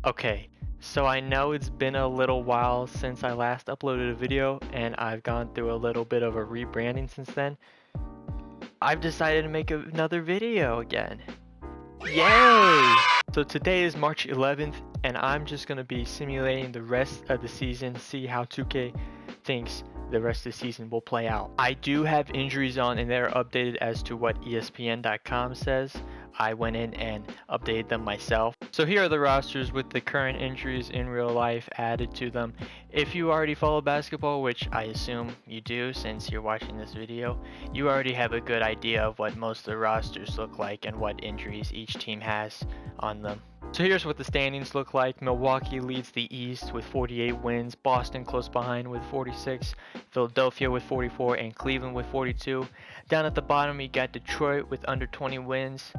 Okay, so I know it's been a little while since I last uploaded a video, and I've gone through a little bit of a rebranding since then. I've decided to make another video again. Yay! So today is March 11th, and I'm just going to be simulating the rest of the season, see how 2K thinks the rest of the season will play out. I do have injuries on, and they're updated as to what ESPN.com says. I went in and updated them myself. So here are the rosters with the current injuries in real life added to them. If you already follow basketball, which I assume you do since you're watching this video, you already have a good idea of what most of the rosters look like and what injuries each team has on them. So here's what the standings look like. Milwaukee leads the East with 48 wins, Boston close behind with 46, Philadelphia with 44, and Cleveland with 42. Down at the bottom, you got Detroit with under 20 wins,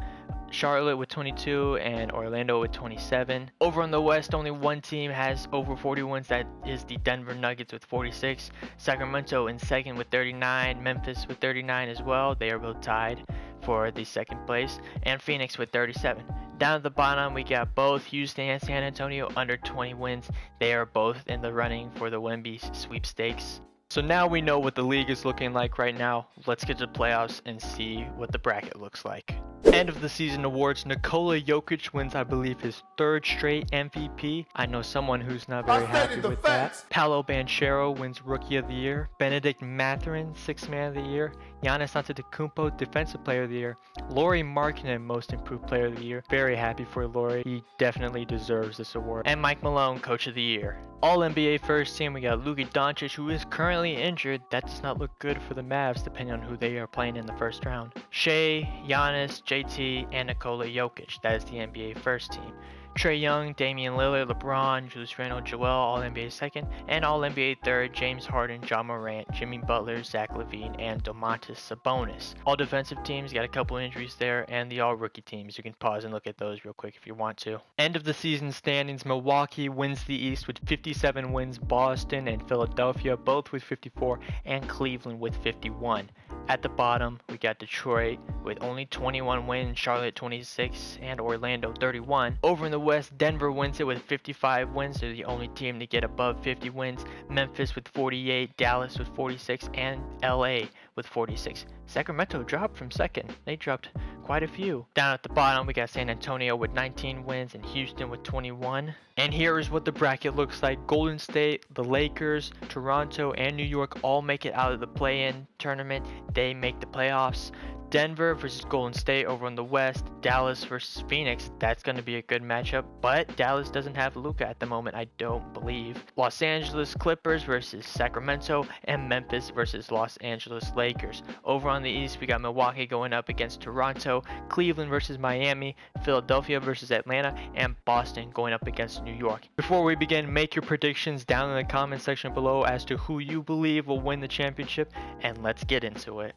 Charlotte with 22, and Orlando with 27. Over on the West, only one team has over 40 wins. That is the Denver Nuggets with 46. Sacramento in second with 39. Memphis with 39 as well. They are both tied for the second place. And Phoenix with 37. Down at the bottom, we got both Houston and San Antonio under 20 wins. They are both in the running for the Wemby sweepstakes. So now we know what the league is looking like right now. Let's get to the playoffs and see what the bracket looks like. End of the season awards. Nikola Jokic wins, I believe, his third straight MVP. I know someone who's not very happy with that. Paolo Banchero wins Rookie of the Year. Benedict Mathurin, Sixth Man of the Year. Giannis Antetokounmpo, Defensive Player of the Year. Lauri Markkanen, Most Improved Player of the Year. Very happy for Lauri. He definitely deserves this award. And Mike Malone, Coach of the Year. All NBA first team, we got Luka Doncic, who is currently injured. That does not look good for the Mavs, depending on who they are playing in the first round. Shea, Giannis, JT, and Nikola Jokic. That is the NBA first team. Trae Young, Damian Lillard, LeBron, Julius Randle, Joel, All-NBA second, and All-NBA third, James Harden, Ja Morant, Jimmy Butler, Zach LaVine, and Domantas Sabonis. All defensive teams, got a couple injuries there, and the all-rookie teams. You can pause and look at those real quick if you want to. End of the season standings, Milwaukee wins the East with 57 wins, Boston and Philadelphia both with 54, and Cleveland with 51. At the bottom, we got Detroit with only 21 wins, Charlotte 26, and Orlando 31. Over in the West, Denver wins it with 55 wins. They're the only team to get above 50 wins. Memphis with 48, Dallas with 46, and LA with 46. Sacramento dropped from second. They dropped quite a few. Down at the bottom, we got San Antonio with 19 wins and Houston with 21. And here is what the bracket looks like. Golden State, the Lakers, Toronto, and New York all make it out of the play-in tournament. They make the playoffs. Denver versus Golden State over on the West. Dallas versus Phoenix. That's going to be a good matchup, but Dallas doesn't have Luka at the moment, I don't believe. Los Angeles Clippers versus Sacramento, and Memphis versus Los Angeles Lakers. Over on the East, we got Milwaukee going up against Toronto, Cleveland versus Miami, Philadelphia versus Atlanta, and Boston going up against New York. Before we begin, make your predictions down in the comment section below as to who you believe will win the championship, and let's get into it.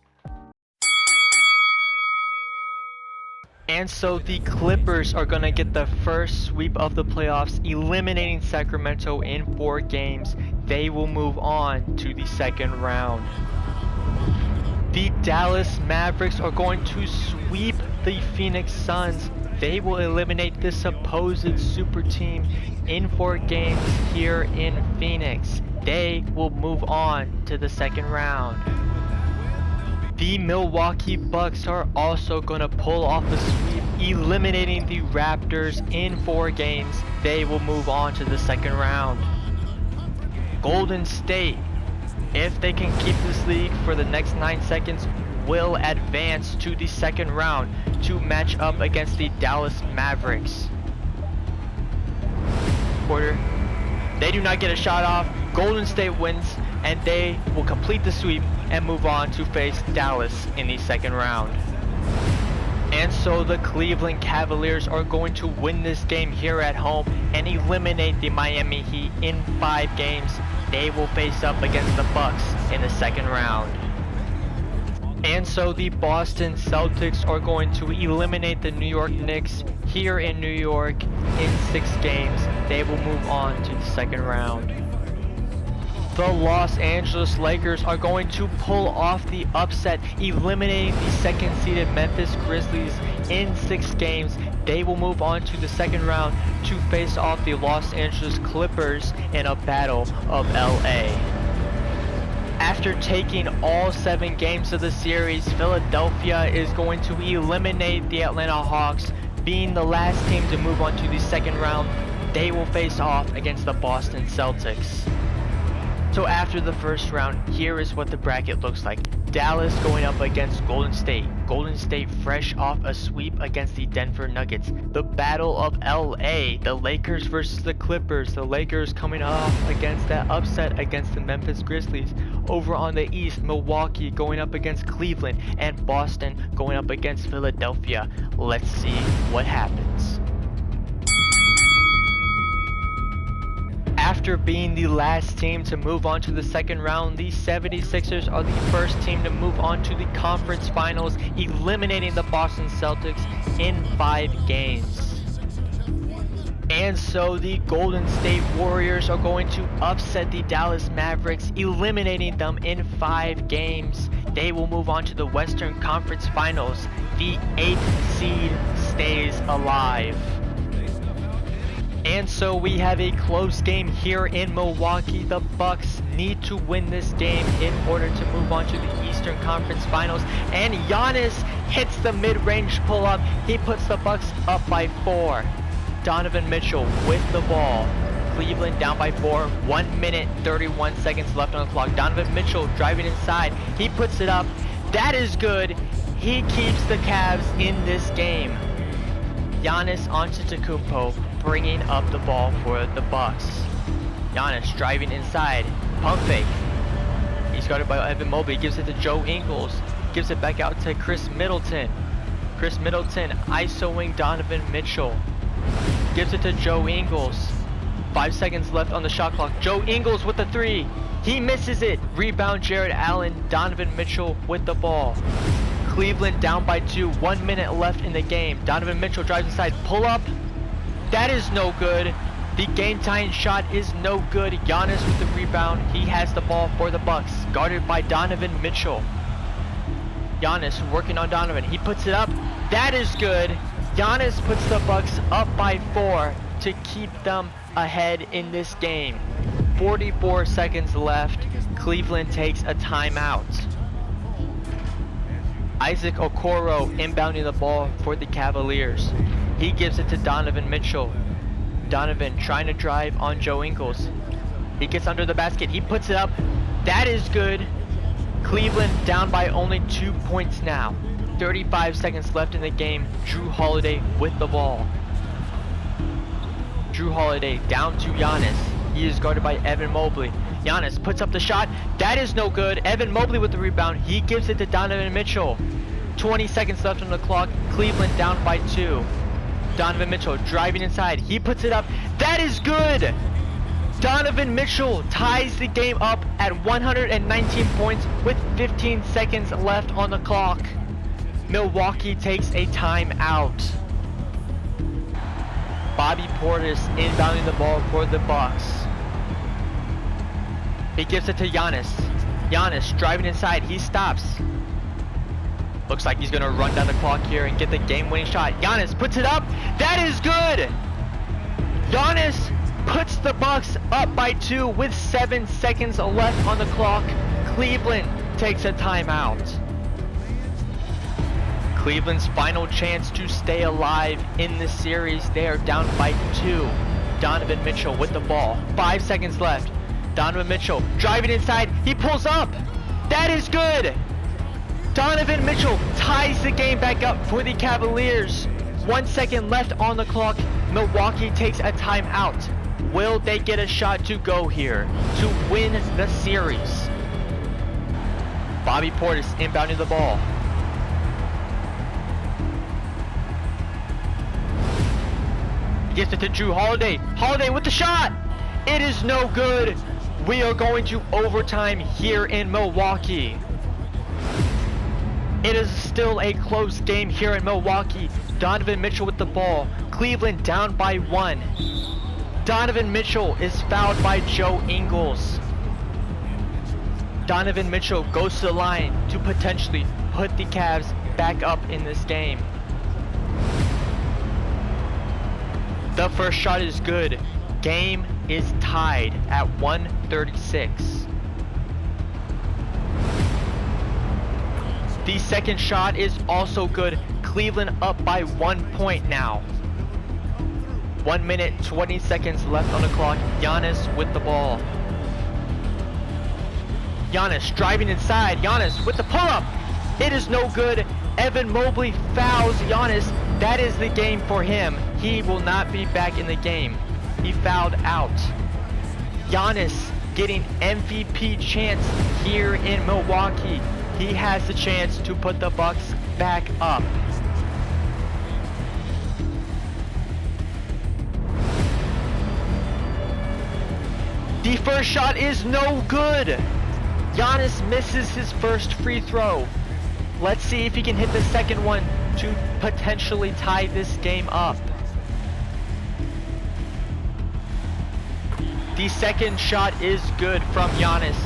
And so the Clippers are going to get the first sweep of the playoffs, eliminating Sacramento in 4 games. They will move on to the second round. The Dallas Mavericks are going to sweep the Phoenix Suns. They will eliminate the supposed super team in 4 games here in Phoenix. They will move on to the second round. The Milwaukee Bucks are also going to pull off a sweep, eliminating the Raptors in 4 games. They will move on to the second round. Golden State, if they can keep this lead for the next 9 seconds, will advance to the second round to match up against the Dallas Mavericks. Porter, they do not get a shot off. Golden State wins, and they will complete the sweep and move on to face Dallas in the second round. And so the Cleveland Cavaliers are going to win this game here at home and eliminate the Miami Heat in 5 games. They will face up against the Bucks in the second round. And so the Boston Celtics are going to eliminate the New York Knicks here in New York in 6 games. They will move on to the second round. The Los Angeles Lakers are going to pull off the upset, eliminating the second-seeded Memphis Grizzlies in 6 games, they will move on to the second round to face off the Los Angeles Clippers in a battle of LA. After taking all 7 games of the series, Philadelphia is going to eliminate the Atlanta Hawks, being the last team to move on to the second round. They will face off against the Boston Celtics. So after the first round, here is what the bracket looks like. Dallas going up against Golden State. Golden State fresh off a sweep against the Denver Nuggets. The battle of LA, the Lakers versus the Clippers. The Lakers coming off against that upset against the Memphis Grizzlies. Over on the East, Milwaukee going up against Cleveland, and Boston going up against Philadelphia. Let's see what happens. After being the last team to move on to the second round, the 76ers are the first team to move on to the conference finals, eliminating the Boston Celtics in 5 games. And so the Golden State Warriors are going to upset the Dallas Mavericks, eliminating them in 5 games. They will move on to the Western Conference Finals. The 8th seed stays alive. And so we have a close game here in Milwaukee. The Bucks need to win this game in order to move on to the Eastern Conference Finals. And Giannis hits the mid-range pull-up. He puts the Bucks up by 4. Donovan Mitchell with the ball. Cleveland down by 4. 1 minute 31 seconds left on the clock. Donovan Mitchell driving inside. He puts it up. That is good. He keeps the Cavs in this game. Giannis Antetokounmpo bringing up the ball for the Bucks. Giannis driving inside, pump fake. He's guarded by Evan Mobley, gives it to Joe Ingles, gives it back out to Chris Middleton. Chris Middleton isoing Donovan Mitchell, gives it to Joe Ingles. 5 seconds left on the shot clock. Joe Ingles with the 3. He misses it. Rebound Jared Allen. Donovan Mitchell with the ball. Cleveland down by 2. 1 minute left in the game. Donovan Mitchell drives inside. Pull up. That is no good. The game-tying shot is no good. Giannis with the rebound. He has the ball for the Bucks. Guarded by Donovan Mitchell. Giannis working on Donovan. He puts it up. That is good. Giannis puts the Bucks up by 4 to keep them ahead in this game. 44 seconds left. Cleveland takes a timeout. Isaac Okoro inbounding the ball for the Cavaliers. He gives it to Donovan Mitchell. Donovan trying to drive on Joe Ingles. He gets under the basket. He puts it up. That is good. Cleveland down by only 2 points now. 35 seconds left in the game. Jrue Holiday with the ball. Jrue Holiday down to Giannis. He is guarded by Evan Mobley. Giannis puts up the shot. That is no good. Evan Mobley with the rebound. He gives it to Donovan Mitchell. 20 seconds left on the clock. Cleveland down by 2. Donovan Mitchell driving inside. He puts it up. That is good. Donovan Mitchell ties the game up at 119 points with 15 seconds left on the clock. Milwaukee takes a timeout. Bobby Portis inbounding the ball for the Bucks. He gives it to Giannis. Giannis driving inside. He stops. Looks like he's going to run down the clock here and get the game-winning shot. Giannis puts it up. That is good. Giannis puts the Bucks up by 2 with 7 seconds left on the clock. Cleveland takes a timeout. Cleveland's final chance to stay alive in this series. They are down by 2. Donovan Mitchell with the ball. 5 seconds left. Donovan Mitchell driving inside. He pulls up. That is good. Donovan Mitchell ties the game back up for the Cavaliers. 1 second left on the clock. Milwaukee takes a timeout. Will they get a shot to go here to win the series? Bobby Portis inbounding the ball. Gives it to Jrue Holiday. Holiday with the shot. It is no good. We are going to overtime here in Milwaukee. It is still a close game here in Milwaukee. Donovan Mitchell with the ball. Cleveland down by 1. Donovan Mitchell is fouled by Joe Ingles. Donovan Mitchell goes to the line to potentially put the Cavs back up in this game. The first shot is good. Game is tied at 136. The second shot is also good. Cleveland up by 1 point now. 1 minute, 20 seconds left on the clock. Giannis with the ball. Giannis driving inside. Giannis with the pull-up. It is no good. Evan Mobley fouls Giannis. That is the game for him. He will not be back in the game. He fouled out. Giannis getting MVP chance here in Milwaukee. He has the chance to put the Bucks back up. The first shot is no good. Giannis misses his first free throw. Let's see if he can hit the second one to potentially tie this game up. The second shot is good from Giannis.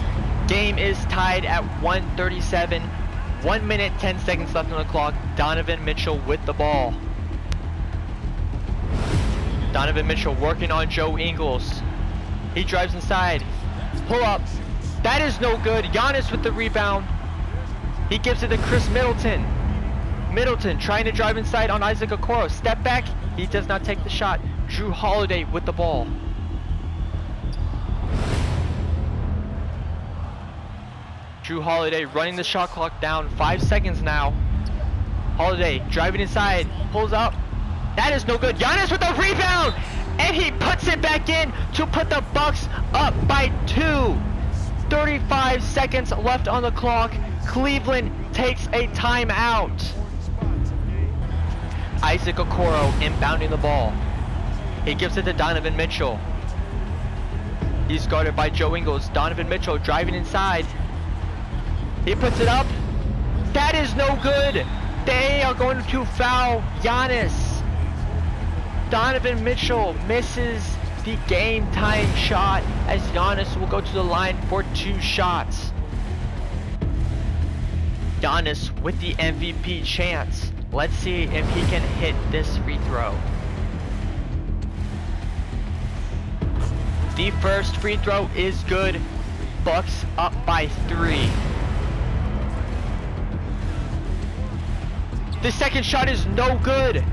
Game is tied at 137. 1 minute, 10 seconds left on the clock. Donovan Mitchell with the ball. Donovan Mitchell working on Joe Ingles. He drives inside. Pull up. That is no good. Giannis with the rebound. He gives it to Chris Middleton. Middleton trying to drive inside on Isaac Okoro. Step back. He does not take the shot. Jrue Holiday with the ball. Jrue Holiday running the shot clock down. 5 seconds now. Holiday driving inside. Pulls up. That is no good. Giannis with the rebound. And he puts it back in to put the Bucks up by 2. 35 seconds left on the clock. Cleveland takes a timeout. Isaac Okoro inbounding the ball. He gives it to Donovan Mitchell. He's guarded by Joe Ingles. Donovan Mitchell driving inside. He puts it up. That is no good. They are going to foul Giannis. Donovan Mitchell misses the game-tying shot as Giannis will go to the line for 2 shots. Giannis with the MVP chance. Let's see if he can hit this free throw. The first free throw is good. Bucks up by 3. The second shot is no good.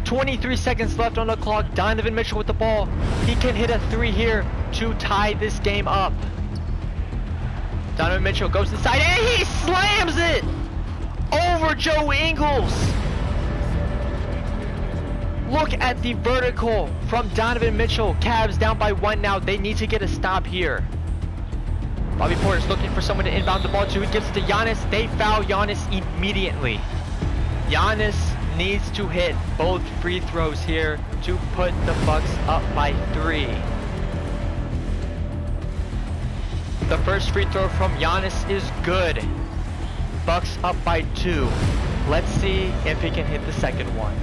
23 seconds left on the clock. Donovan Mitchell with the ball. He can hit a 3 here to tie this game up. Donovan Mitchell goes inside and he slams it over Joe Ingles. Look at the vertical from Donovan Mitchell. Cavs down by 1 now. They need to get a stop here. Bobby Portis looking for someone to inbound the ball to. He gives it to Giannis. They foul Giannis immediately. Giannis needs to hit both free throws here to put the Bucks up by 3. The first free throw from Giannis is good. Bucks up by 2. Let's see if he can hit the second one.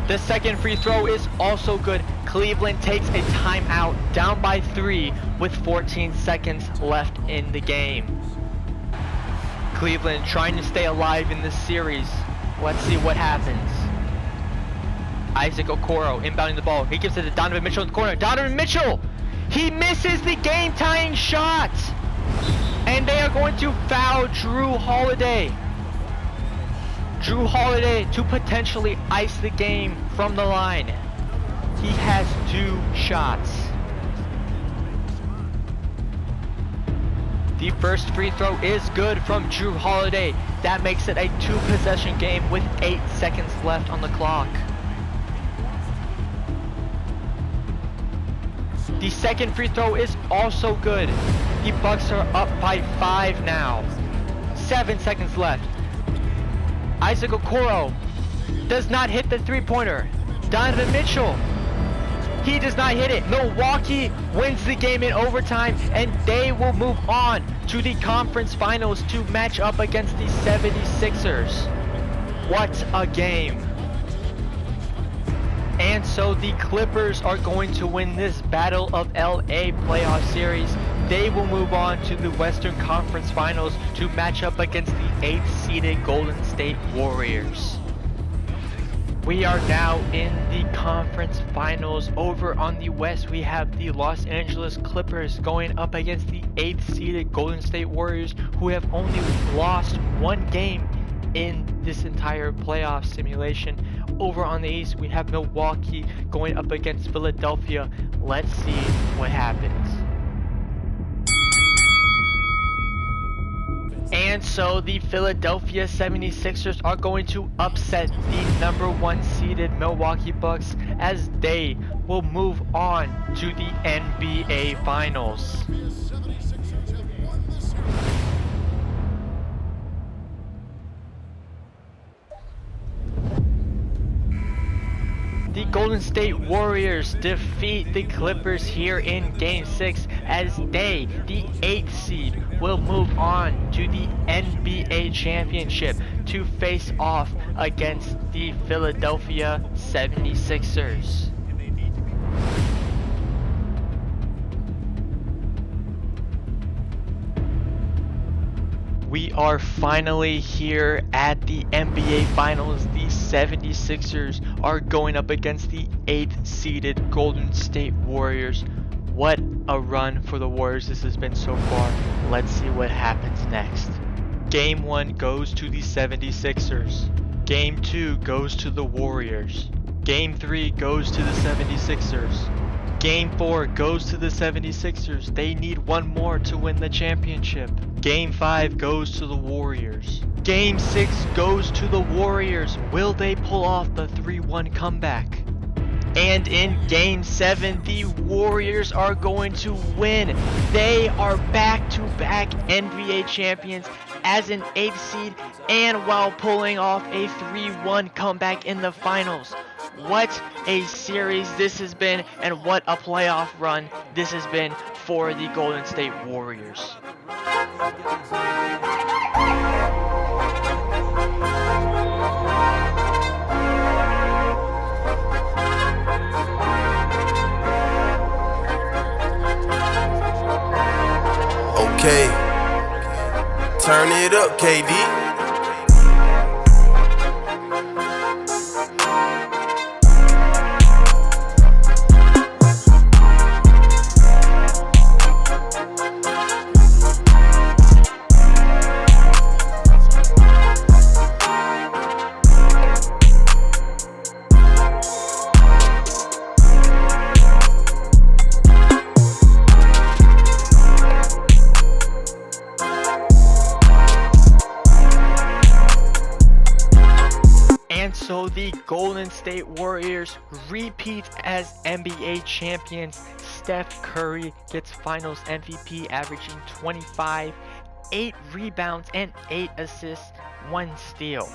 The second free throw is also good. Cleveland takes a timeout, down by 3 with 14 seconds left in the game. Cleveland trying to stay alive in this series. Let's see what happens. Isaac Okoro inbounding the ball. He gives it to Donovan Mitchell in the corner. Donovan Mitchell! He misses the game-tying shot! And they are going to foul Jrue Holiday. Jrue Holiday to potentially ice the game from the line. He has 2 shots. The first free throw is good from Jrue Holiday. That makes it a 2-possession game with 8 seconds left on the clock. The second free throw is also good. The Bucks are up by 5 now. 7 seconds left. Isaac Okoro does not hit the 3-pointer. Donovan Mitchell, he does not hit it. Milwaukee wins the game in overtime, and they will move on to the conference finals to match up against the 76ers. What a game. And so the Clippers are going to win this Battle of LA playoff series. They will move on to the Western Conference Finals to match up against the 8th seeded Golden State Warriors. We are now in the conference finals. Over on the West, we have the Los Angeles Clippers going up against the 8th seeded Golden State Warriors, who have only lost one game in this entire playoff simulation. Over on the East, we have Milwaukee going up against Philadelphia. Let's see what happens. And so the Philadelphia 76ers are going to upset the #1 seeded Milwaukee Bucks as they will move on to the NBA Finals. The Golden State Warriors defeat the Clippers here in Game 6 as they, the 8th seed, will move on to the NBA Championship to face off against the Philadelphia 76ers. We are finally here at the NBA Finals. The 76ers are going up against the 8th seeded Golden State Warriors. What a run for the Warriors this has been so far. Let's see what happens next. Game 1 goes to the 76ers. Game 2 goes to the Warriors. Game 3 goes to the 76ers. Game 4 goes to the 76ers. They need one more to win the championship. Game 5 goes to the Warriors. Game 6 goes to the Warriors. Will they pull off the 3-1 comeback? And in Game 7, the Warriors are going to win. They are back-to-back NBA champions as an 8th seed and while pulling off a 3-1 comeback in the finals. What a series this has been, and what a playoff run this has been for the Golden State Warriors. Okay, turn it up, KD. So the Golden State Warriors repeat as NBA champions. Steph Curry gets Finals MVP, averaging 25, 8 rebounds and 8 assists, 1 steal.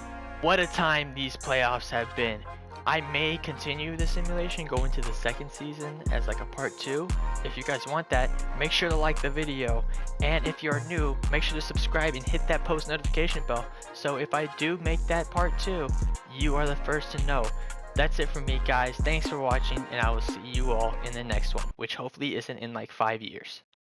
What a time these playoffs have been. I may continue the simulation, go into the second season as like a part 2. If you guys want that, make sure to like the video. And if you're new, make sure to subscribe and hit that post notification bell. So if I do make that part 2, you are the first to know. That's it from me, guys. Thanks for watching, and I will see you all in the next one, which hopefully isn't in like 5 years.